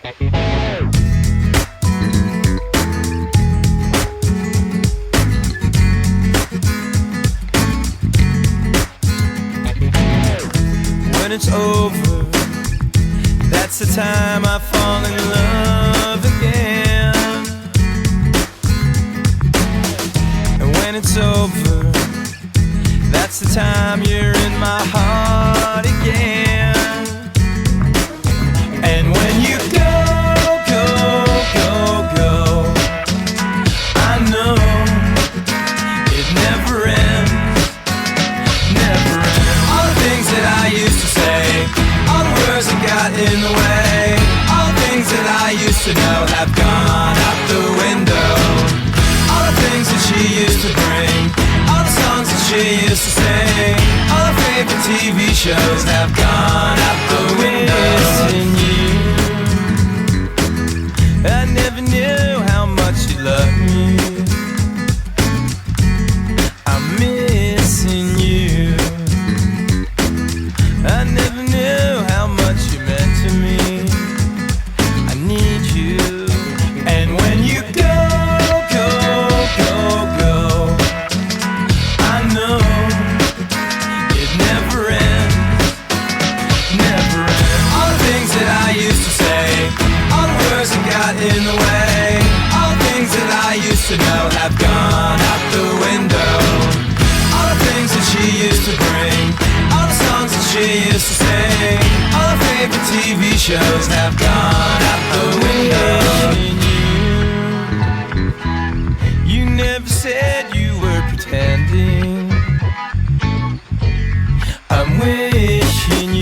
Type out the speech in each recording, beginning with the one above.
When it's over, that's the time I fall in love again. And when it's over, that's the time you're in my heart again. And when you go, go, go, go, I know it never ends, never ends. All the things that I used to say, all the words that got in the way, all the things that I used to know have gone out the window. All the things that she used to bring, all the songs that she used to sing, all her favorite TV shows have gone out the window. Missing you, I never knew how much you loved me. I'm missing you, I never knew how much you meant to me. I need you. And when you go, go, go, go, I know it never ends, never ends. All the things that I used to say, all the words that got in the way, all the things that I used to know have gone out the window. All the things that she used to bring, all the songs that she used to sing, all her favorite TV shows have gone out the window. You never said you were pretending. I'm wishing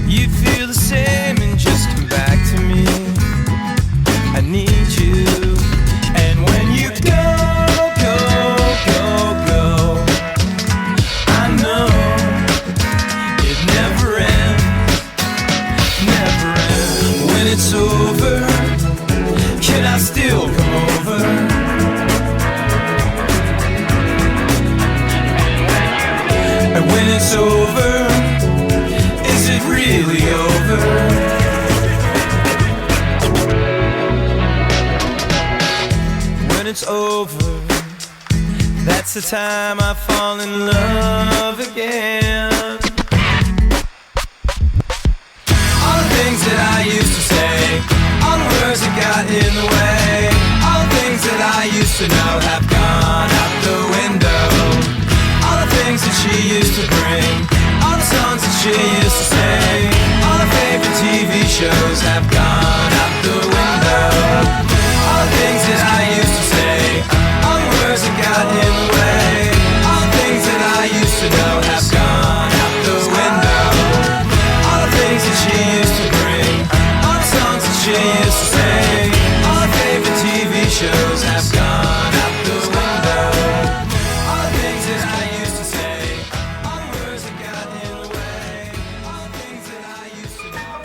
you'd feel the same and just come back to me. I need you. And when you go, go, go, go, I know it never ends, never ends. When it's over, can I still come over? And when it's over, is it really over? When it's over, that's the time I fall in love again. All the things that I used to say, all the words that got in the way, all the things that I used to know have gone out the window. All the things that she used to bring, all the songs that she used to sing, all her favorite TV shows have gone out the window. All the things that I used to say, all the words that got in the way, all the things that I used to know have gone out the window. All the things that she used to bring, all the songs that she used to sing, all her favorite TV shows have gone out the window. All the things that I used to say, all the words that got in the way, all the things that I used to know.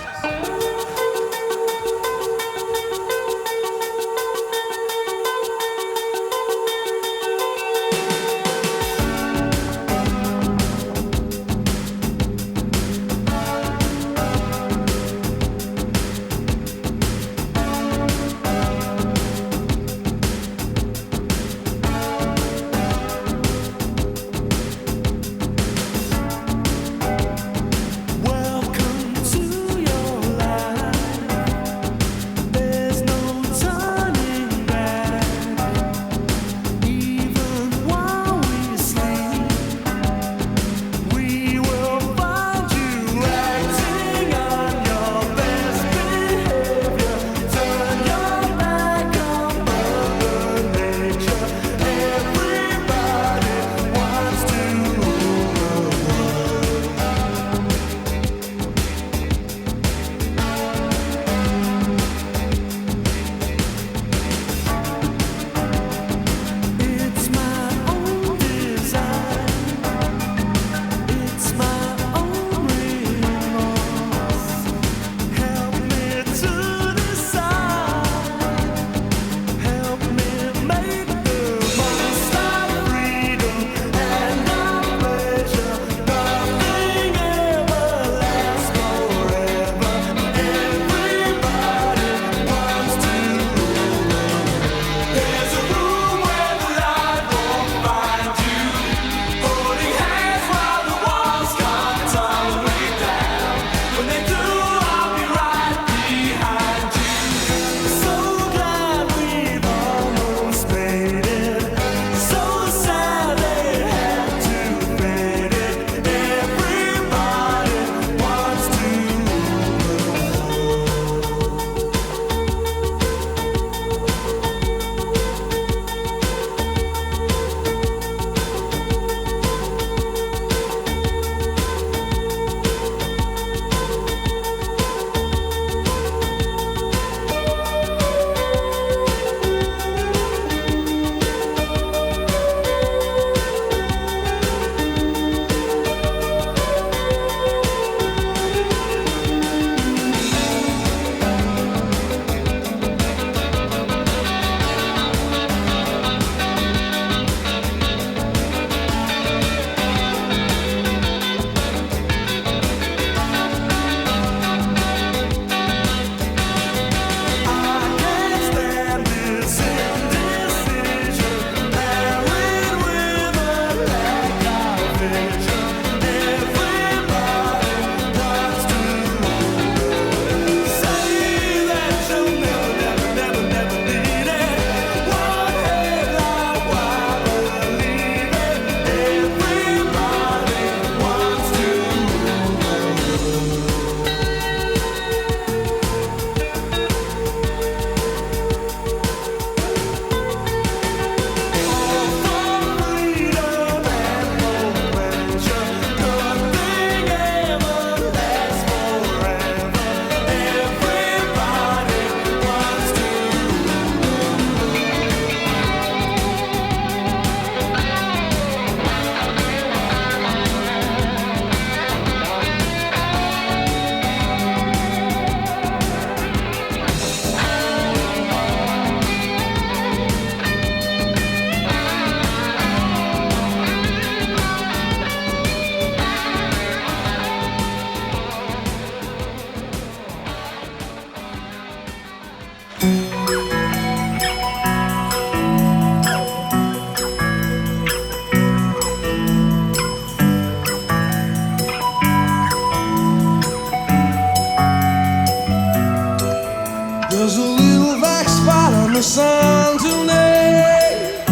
the sun today.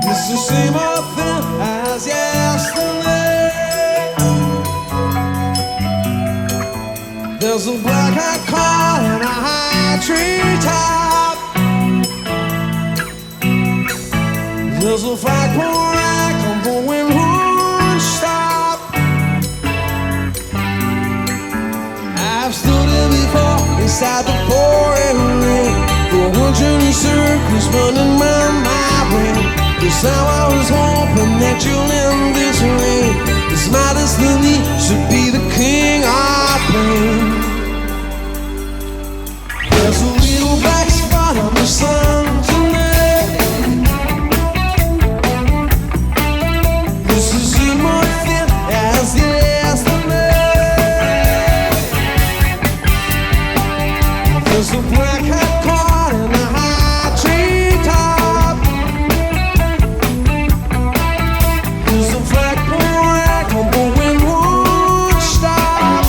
It's the same old thing as yesterday. There's a black-eyed car in a high tree top. There's a flagpole rack on the wind won't stop. I've stood here before inside the pouring rain. The world journey circles running round my brain. This time I was hoping that you'll end this rain. This my destiny should be the king of pain. There's a little black spot on the sun tonight. This is in my thin as yesterday. There's a black-eyed car in a high tree top. There's a flagpole rack on the wind won't stop.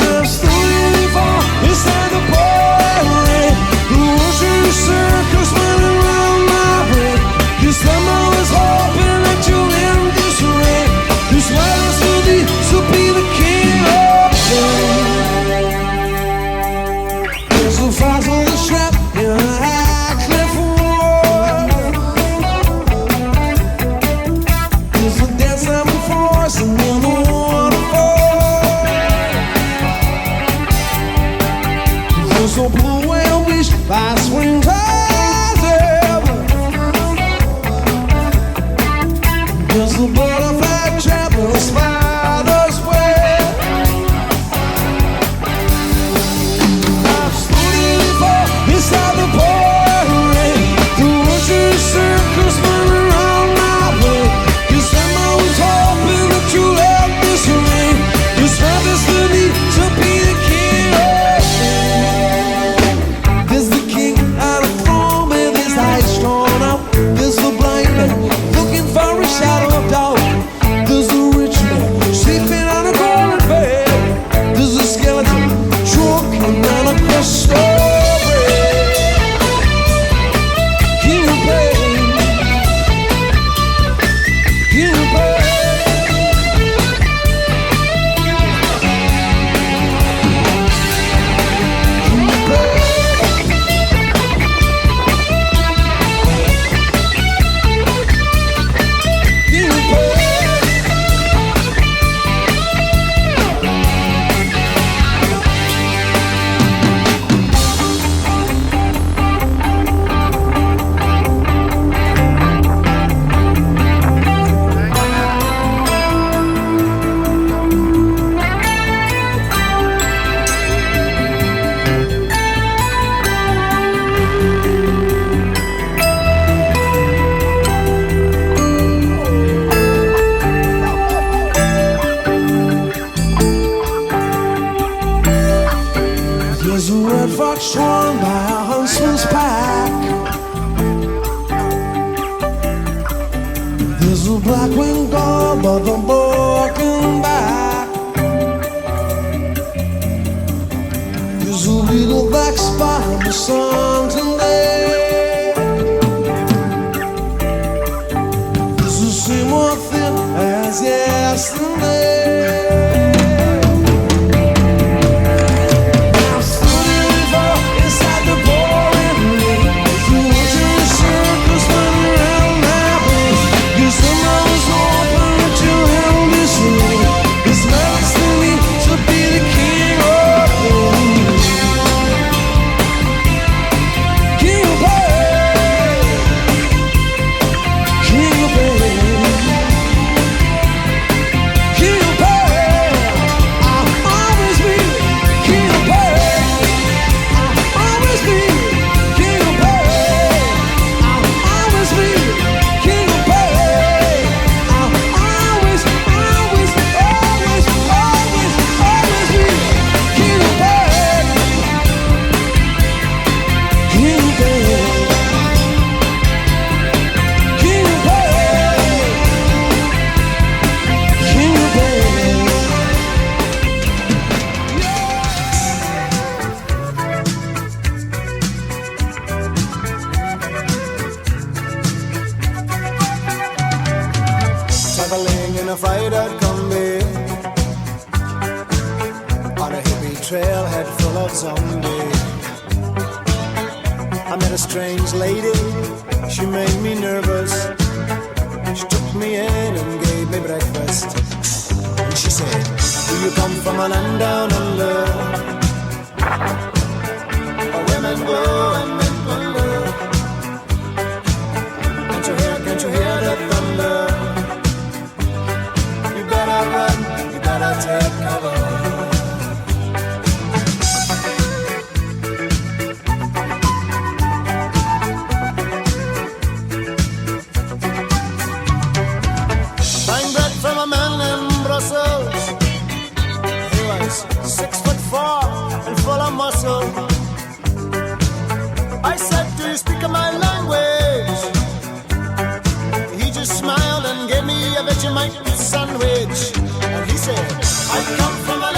I've stood here before inside the pouring rain. The ocean circles running round my brain. 'Cause I was hoping that you'll end this rain. This weather's too deep to be the king of pain. There's a fossil strap in a high cliff wall. There's a dance I'm forcing in the waterfall. There's a blue whale beach by springtide's ever. There's a butterfly trap and a spider's web. I've stood here before inside the pouring rain. The ocean circles running around my way. 'Cause I'm always hoping that you'll end this rain. It's my destiny to be the king of pain. There's the king on a throne with his eyes drawn up. There's the blind man looking for a shadow of doubt. There's the rich man sleeping on a golden bed. There's a skeleton choking on a crystal bread. King of pain, king of pain. There's a red fox drawn by a huntsman's pack. There's a black-winged gull with a broken back. There's a little black spot on the sun today. There's the same old thing as yesterday. King in a fried-out combi on a hippie trailhead full of zombies. I met a strange lady, she made me nervous. She took me in and gave me breakfast. And she said, do you come from a land down under, where women go and men wonder? Can't you hear the thunder? You better run, you better take cover. Buying bread from a man in Brussels. He was 6'4" and full of muscle. I said, do you speak my language? He just smiled and gave me a Vegemite sandwich. And he said, I come from a